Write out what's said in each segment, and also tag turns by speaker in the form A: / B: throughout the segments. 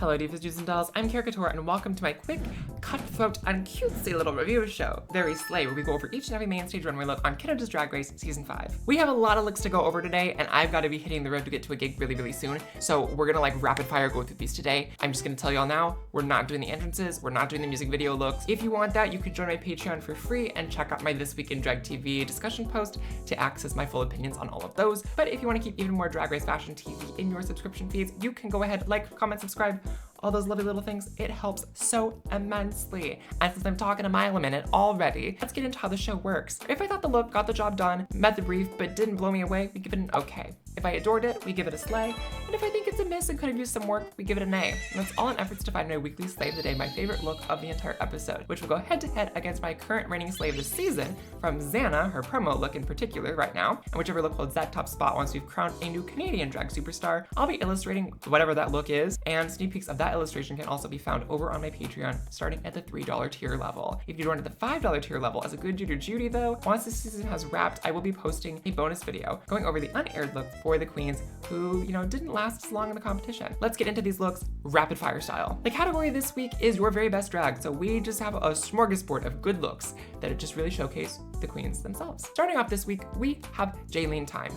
A: Hello divas, dudes, and dolls, I'm Caricature, and welcome to my quick, cutthroat, and cutesy little review show, Very Slay, where we go over each and every main stage runway look on Canada's Drag Race Season 5. We have a lot of looks to go over today, and I've got to be hitting the road to get to a gig really soon, so we're gonna rapid fire go through these today. I'm just gonna tell y'all now, we're not doing the entrances, we're not doing the music video looks. If you want that, you could join my Patreon for free and check out my This Week in Drag TV discussion post to access my full opinions on all of those. But if you want to keep even more Drag Race Fashion TV in your subscription feeds, you can go ahead, like, comment, subscribe, all those lovely little things. It helps so immensely. And since I'm talking a mile a minute already, let's get into how the show works. If I thought the look got the job done, met the brief, but didn't blow me away, we give it an okay. If I adored it, we give it a slay. And if I think it's a miss and could have used some work, we give it an A. And that's all in efforts to find my weekly slave of the day, my favorite look of the entire episode, which will go head to head against my current reigning slave this season, from Xana, her promo look in particular right now, and whichever look holds that top spot once we've crowned a new Canadian drag superstar. I'll be illustrating whatever that look is, and sneak peeks of that illustration can also be found over on my Patreon, starting at the $3 tier level. If you join at the $5 tier level as a good Judy Judy though, once this season has wrapped, I will be posting a bonus video going over the unaired looks for the queens who, didn't last as long in the competition. Let's get into these looks rapid fire style. The category this week is your very best drag, so we just have a smorgasbord of good looks that just really showcase the queens themselves. Starting off this week, we have Jaylene Time.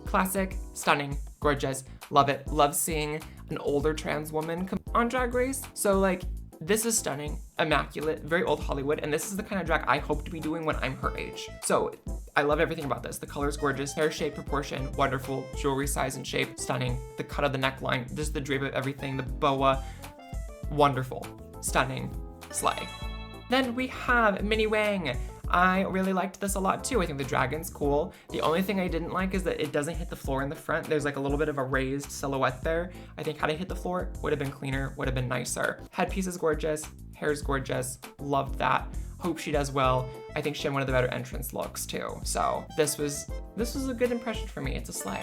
A: Classic, stunning, gorgeous, love it. Love seeing an older trans woman come on Drag Race. So this is stunning, immaculate, very old Hollywood, and this is the kind of drag I hope to be doing when I'm her age. So I love everything about this. The color's gorgeous, hair shape, proportion, wonderful, jewelry size and shape, stunning. The cut of the neckline, just the drape of everything, the boa, wonderful, stunning, slay. Then we have Minnie Wang. I really liked this a lot too. I think the dragon's cool. The only thing I didn't like is that it doesn't hit the floor in the front. There's a little bit of a raised silhouette there. I think had it hit the floor, would have been cleaner, would have been nicer. Headpiece is gorgeous, hair's gorgeous, loved that. Hope she does well. I think she had one of the better entrance looks too. So this was a good impression for me. It's a slay.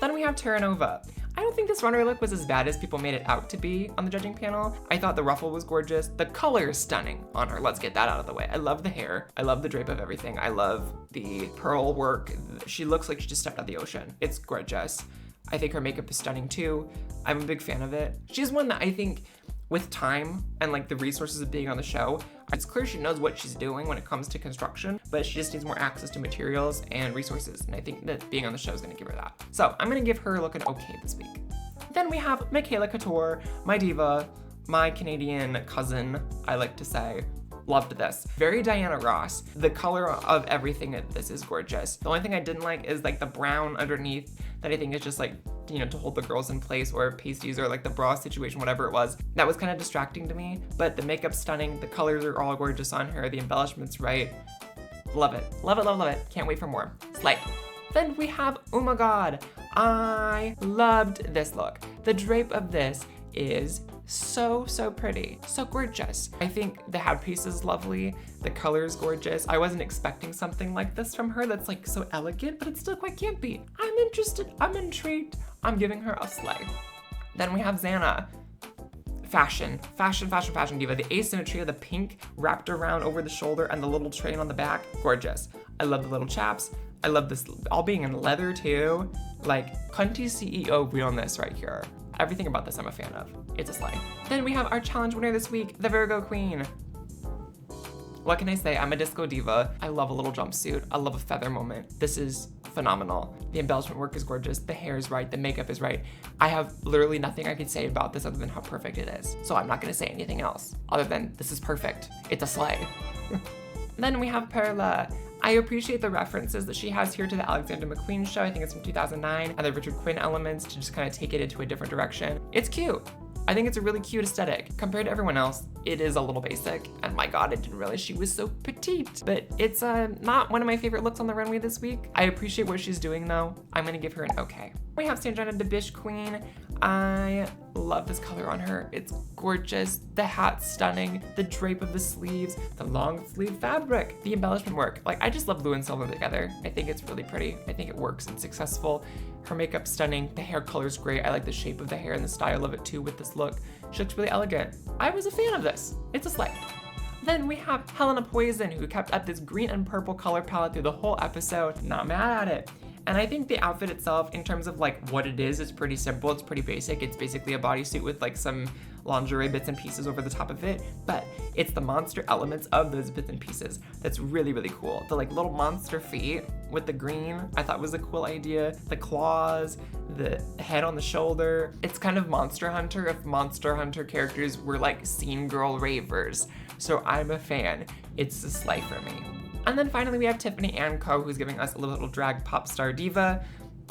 A: Then we have Terra Nova. I don't think this runway look was as bad as people made it out to be on the judging panel. I thought the ruffle was gorgeous. The color is stunning on her. Let's get that out of the way. I love the hair. I love the drape of everything. I love the pearl work. She looks like she just stepped out of the ocean. It's gorgeous. I think her makeup is stunning too. I'm a big fan of it. She's one that I think with time and the resources of being on the show, it's clear she knows what she's doing when it comes to construction, but she just needs more access to materials and resources, and I think that being on the show is gonna give her that. So I'm gonna give her a look an okay this week. Then we have Michaela Couture, my diva, my Canadian cousin, I like to say. Loved this. Very Diana Ross. The color of everything in this is gorgeous. The only thing I didn't like is the brown underneath that I think is just to hold the girls in place, or pasties, or the bra situation, whatever it was. That was kind of distracting to me, but the makeup's stunning. The colors are all gorgeous on her. The embellishment's right. Love it. Love it, love, love it. Can't wait for more. Slay. Then we have Oh My God. I loved this look. The drape of this is so pretty, so gorgeous. I think the headpiece is lovely, the color is gorgeous. I wasn't expecting something like this from her that's so elegant, but it's still quite campy. I'm interested, I'm intrigued, I'm giving her a slay. Then we have Xana. Fashion diva. The asymmetry of the pink wrapped around over the shoulder and the little train on the back, gorgeous. I love the little chaps. I love this all being in leather too. Cunty CEO read on this right here. Everything about this I'm a fan of. It's a slay. Then we have our challenge winner this week, the Virgo Queen. What can I say? I'm a disco diva. I love a little jumpsuit. I love a feather moment. This is phenomenal. The embellishment work is gorgeous. The hair is right. The makeup is right. I have literally nothing I could say about this other than how perfect it is. So I'm not gonna say anything else other than this is perfect. It's a slay. Then we have Perla. I appreciate the references that she has here to the Alexander McQueen show. I think it's from 2009, and the Richard Quinn elements to just kind of take it into a different direction. It's cute. I think it's a really cute aesthetic. Compared to everyone else, it is a little basic, and my God, I didn't realize she was so petite. But it's not one of my favorite looks on the runway this week. I appreciate what she's doing though. I'm gonna give her an okay. We have Sanjana Debish Queen. I love this color on her. It's gorgeous. The hat's stunning. The drape of the sleeves, the long sleeve fabric, the embellishment work. I just love blue and silver together. I think it's really pretty. I think it works. It's successful. Her makeup's stunning. The hair color's great. I like the shape of the hair and the style of it too with this look. She looks really elegant. I was a fan of this. It's a slay. Then we have Helena Poison, who kept up this green and purple color palette through the whole episode. Not mad at it. And I think the outfit itself, in terms of what it is pretty simple. It's pretty basic. It's basically a bodysuit with some lingerie bits and pieces over the top of it, but it's the monster elements of those bits and pieces that's really, really cool. The like little monster feet with the green, I thought was a cool idea. The claws, the head on the shoulder. It's kind of Monster Hunter if Monster Hunter characters were like scene girl ravers. So I'm a fan. It's a slay for me. And then finally we have Tiffany & Co, who's giving us a little drag pop star diva.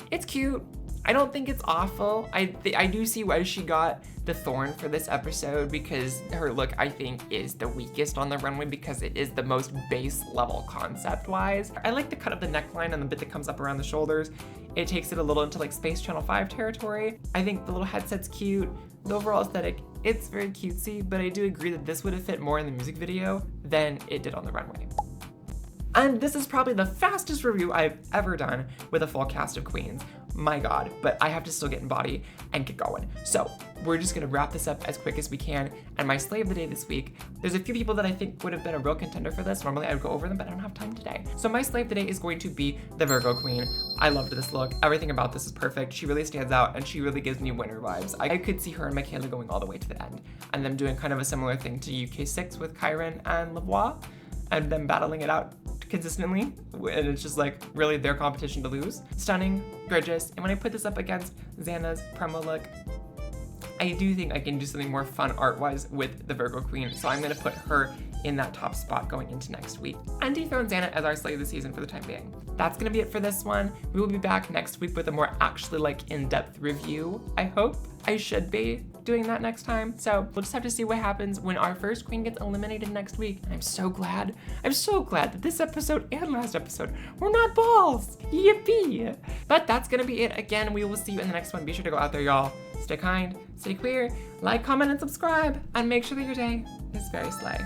A: It's cute. I don't think it's awful. I do see why she got the thorn for this episode, because her look, I think, is the weakest on the runway because it is the most base level concept-wise. I like the cut of the neckline and the bit that comes up around the shoulders. It takes it a little into like Space Channel 5 territory. I think the little headset's cute. The overall aesthetic, it's very cutesy, but I do agree that this would have fit more in the music video than it did on the runway. And this is probably the fastest review I've ever done with a full cast of queens. My God, but I have to still get in body and get going. So we're just gonna wrap this up as quick as we can. And my slay of the day this week, there's a few people that I think would have been a real contender for this. Normally I would go over them, but I don't have time today. So my slay of the day is going to be the Virgo queen. I loved this look. Everything about this is perfect. She really stands out and she really gives me winner vibes. I could see her and Michaela going all the way to the end and them doing kind of a similar thing to UK6 with Kyron and Lavoie, and them battling it out consistently, and it's just like really their competition to lose. Stunning, gorgeous, and when I put this up against Xana's promo look, I do think I can do something more fun art-wise with the Virgo queen, so I'm gonna put her in that top spot going into next week and dethrone Xana as our slay of the season for the time being. That's gonna be it for this one. We will be back next week with a more actually like in-depth review, I hope. I should be doing that next time. So we'll just have to see what happens when our first queen gets eliminated next week. And I'm so glad that this episode and last episode were not balls. Yippee. But that's gonna be it. Again, we will see you in the next one. Be sure to go out there, y'all. Stay kind, stay queer, like, comment, and subscribe, and make sure that your day is very slay.